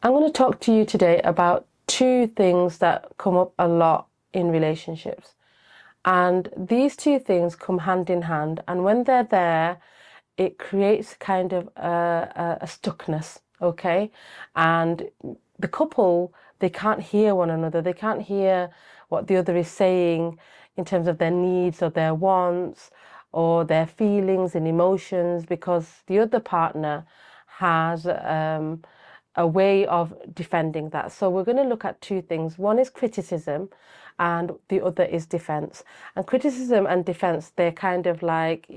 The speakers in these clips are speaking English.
I'm going to talk to you today about two things that come up a lot in relationships. And these two things come hand in hand. And when they're there, it creates kind of a stuckness, okay? And the couple, they can't hear one another. They can't hear what the other is saying in terms of their needs or their wants or their feelings and emotions because the other partner has a way of defending that. So we're going to look at two things. One is criticism and the other is defense. And criticism and defense, they're kind of like,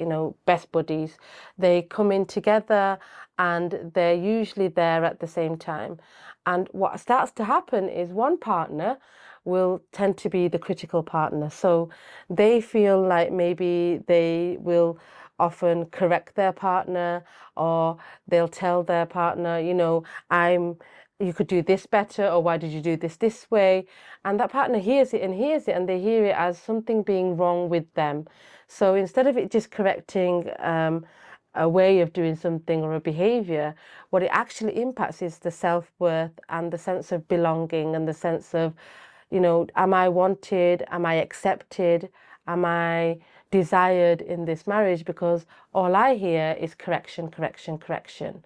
best buddies. They come in together and they're usually there at the same time. And what starts to happen is one partner will tend to be the critical partner. So they feel like maybe they will often correct their partner, or they'll tell their partner, you could do this better, or why did you do this way? And that partner hears it, and they hear it as something being wrong with them. So instead of it just correcting a way of doing something or a behavior, what it actually impacts is the self-worth and the sense of belonging and the sense of, am I wanted? Am I accepted? Am I desired in this marriage? Because all I hear is correction, correction, correction.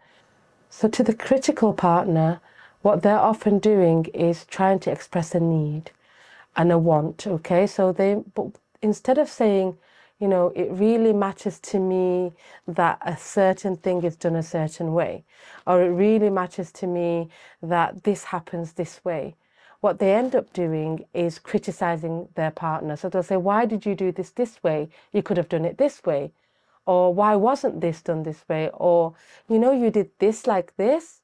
So to the critical partner, what they're often doing is trying to express a need and a want, okay? But instead of saying, it really matters to me that a certain thing is done a certain way, or it really matters to me that this happens this way, what they end up doing is criticizing their partner. So they'll say, why did you do this way? You could have done it this way. Or why wasn't this done this way? Or, you did this like this.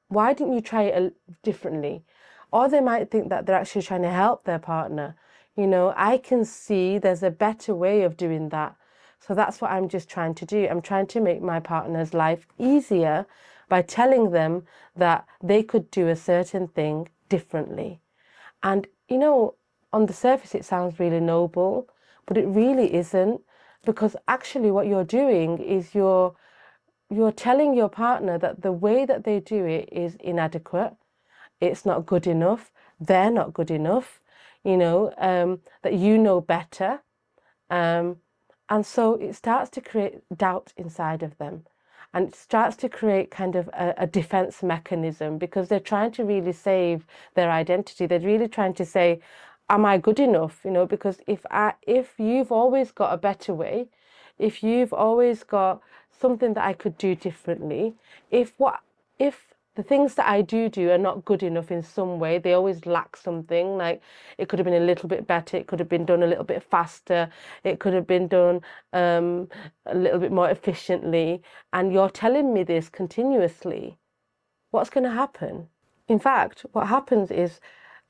Why didn't you try it differently? Or they might think that they're actually trying to help their partner. I can see there's a better way of doing that. So that's what I'm just trying to do. I'm trying to make my partner's life easier by telling them that they could do a certain thing differently. And, on the surface, it sounds really noble, but it really isn't, because actually what you're doing is you're telling your partner that the way that they do it is inadequate, it's not good enough, they're not good enough, that you know better. And so it starts to create doubt inside of them. And it starts to create kind of a defense mechanism, because they're trying to really save their identity. They're really trying to say, am I good enough? Because if you've always got a better way, if you've always got something that I could do differently, if the things that I do are not good enough in some way, they always lack something, like it could have been a little bit better, it could have been done a little bit faster, it could have been done a little bit more efficiently, and you're telling me this continuously, what's going to happen? In fact, what happens is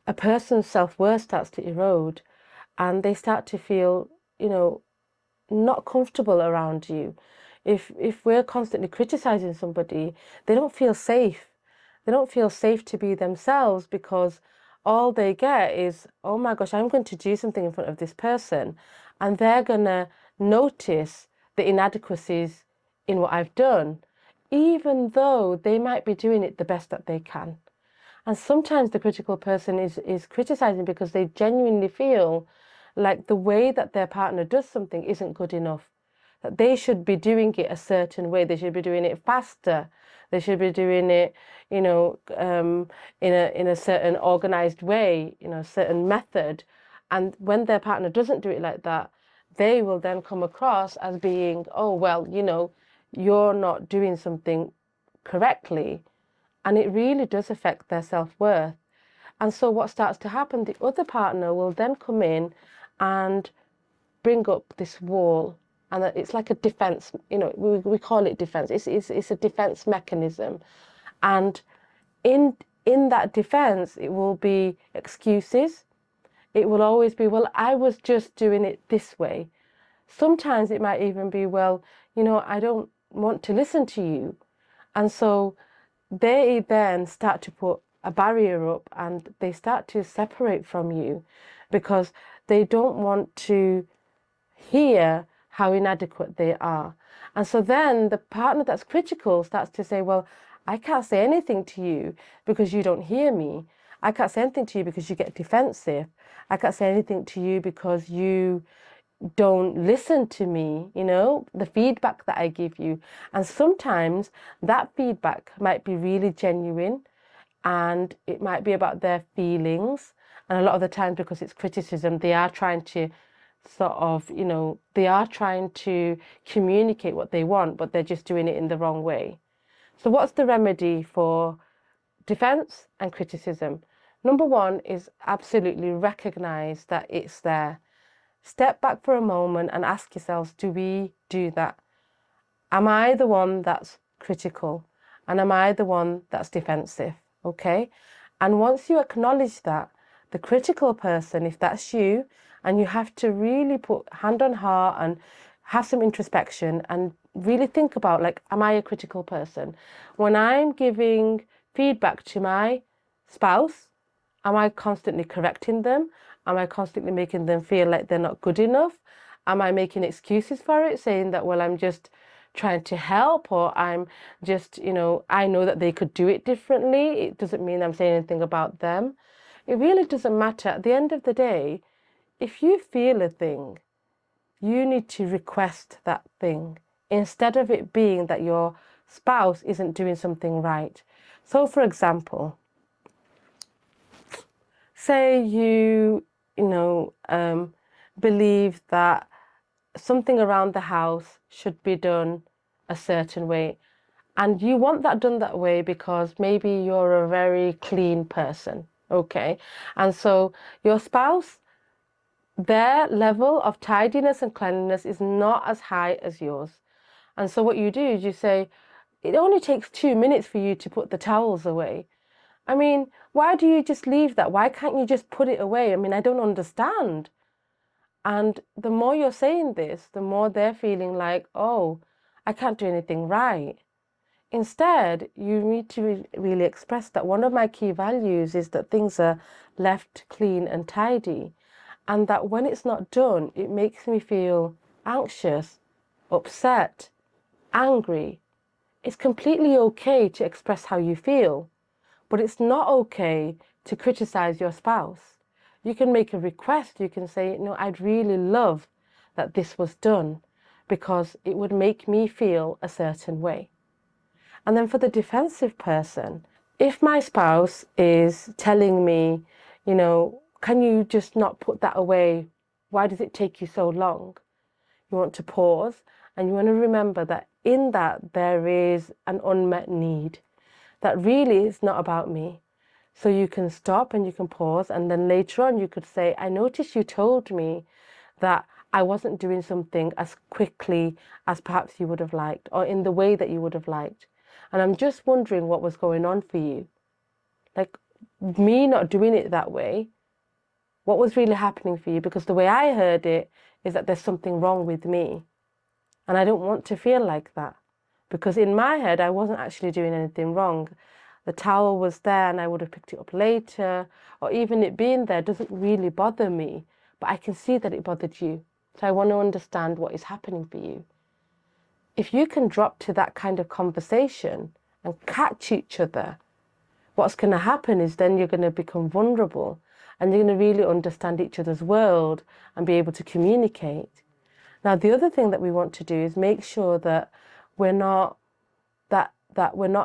a person's self-worth starts to erode, and they start to feel, not comfortable around you. If we're constantly criticizing somebody, they don't feel safe. They don't feel safe to be themselves, because all they get is, oh my gosh, I'm going to do something in front of this person, and they're going to notice the inadequacies in what I've done, even though they might be doing it the best that they can. And sometimes the critical person is criticizing because they genuinely feel like the way that their partner does something isn't good enough, that they should be doing it a certain way. They should be doing it faster. They should be doing it, in a certain organized way, a certain method. And when their partner doesn't do it like that, they will then come across as being, oh, well, you're not doing something correctly. And it really does affect their self-worth. And so what starts to happen, the other partner will then come in and bring up this wall. And it's like a defense, we call it defense. It's a defense mechanism. And in that defense, it will be excuses. It will always be, well, I was just doing it this way. Sometimes it might even be, well, I don't want to listen to you. And so they then start to put a barrier up, and they start to separate from you because they don't want to hear how inadequate they are. And so then the partner that's critical starts to say, well, I can't say anything to you because you don't hear me. I can't say anything to you because you get defensive. I can't say anything to you because you don't listen to me, the feedback that I give you. And sometimes that feedback might be really genuine and it might be about their feelings. And a lot of the times, because it's criticism, they are trying to they are trying to communicate what they want, but they're just doing it in the wrong way. So what's the remedy for defense and criticism? Number one is absolutely recognize that it's there. Step back for a moment and ask yourselves, do we do that? Am I the one that's critical? And am I the one that's defensive? Okay. And once you acknowledge that, the critical person, if that's you, and you have to really put hand on heart and have some introspection and really think about, like, am I a critical person? When I'm giving feedback to my spouse, am I constantly correcting them? Am I constantly making them feel like they're not good enough? Am I making excuses for it, saying that, well, I'm just trying to help, or I'm just, I know that they could do it differently. It doesn't mean I'm saying anything about them. It really doesn't matter. At the end of the day, if you feel a thing, you need to request that thing instead of it being that your spouse isn't doing something right. So, for example, say you believe that something around the house should be done a certain way, and you want that done that way because maybe you're a very clean person, okay? And so your spouse, their level of tidiness and cleanliness is not as high as yours. And so what you do is you say, it only takes 2 minutes for you to put the towels away. I mean, why do you just leave that? Why can't you just put it away? I mean, I don't understand. And the more you're saying this, the more they're feeling like, oh, I can't do anything right. Instead, you need to really express that one of my key values is that things are left clean and tidy. And that when it's not done, it makes me feel anxious, upset, angry. It's completely okay to express how you feel, but it's not okay to criticize your spouse. You can make a request. You can say, no, I'd really love that this was done because it would make me feel a certain way. And then for the defensive person, if my spouse is telling me, can you just not put that away? Why does it take you so long? You want to pause and you want to remember that in that there is an unmet need that really is not about me. So you can stop and you can pause, and then later on you could say, I noticed you told me that I wasn't doing something as quickly as perhaps you would have liked, or in the way that you would have liked. And I'm just wondering what was going on for you. Like, me not doing it that way, what was really happening for you? Because the way I heard it is that there's something wrong with me. And I don't want to feel like that. Because in my head, I wasn't actually doing anything wrong. The towel was there and I would have picked it up later. Or even it being there doesn't really bother me. But I can see that it bothered you. So I want to understand what is happening for you. If you can drop to that kind of conversation and catch each other, what's going to happen is then you're going to become vulnerable and you're going to really understand each other's world and be able to communicate. Now, the other thing that we want to do is make sure that we're not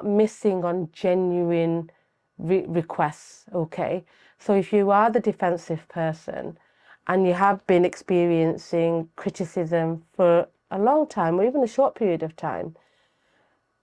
missing on genuine requests, okay? So if you are the defensive person and you have been experiencing criticism for a long time or even a short period of time,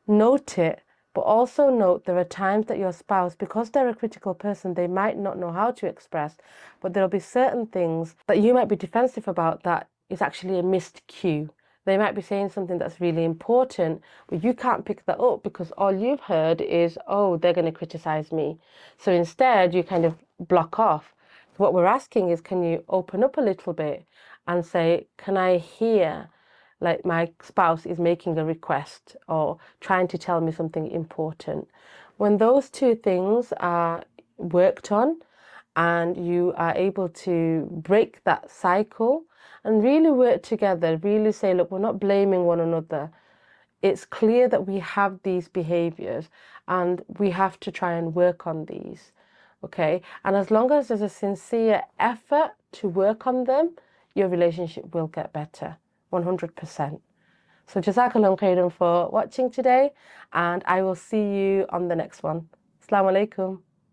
note it, but also note there are times that your spouse, because they're a critical person, they might not know how to express, but there'll be certain things that you might be defensive about that is actually a missed cue. They might be saying something that's really important, but you can't pick that up because all you've heard is, oh, they're going to criticize me. So instead, you kind of block off. So what we're asking is, can you open up a little bit and say, can I hear, like, my spouse is making a request or trying to tell me something important? When those two things are worked on and you are able to break that cycle and really work together, really say, look, we're not blaming one another. it's clear that we have these behaviors and we have to try and work on these. Okay, and as long as there's a sincere effort to work on them, your relationship will get better, 100%. So Jazakallah khairan for watching today, and I will see you on the next one. Assalamu alaikum.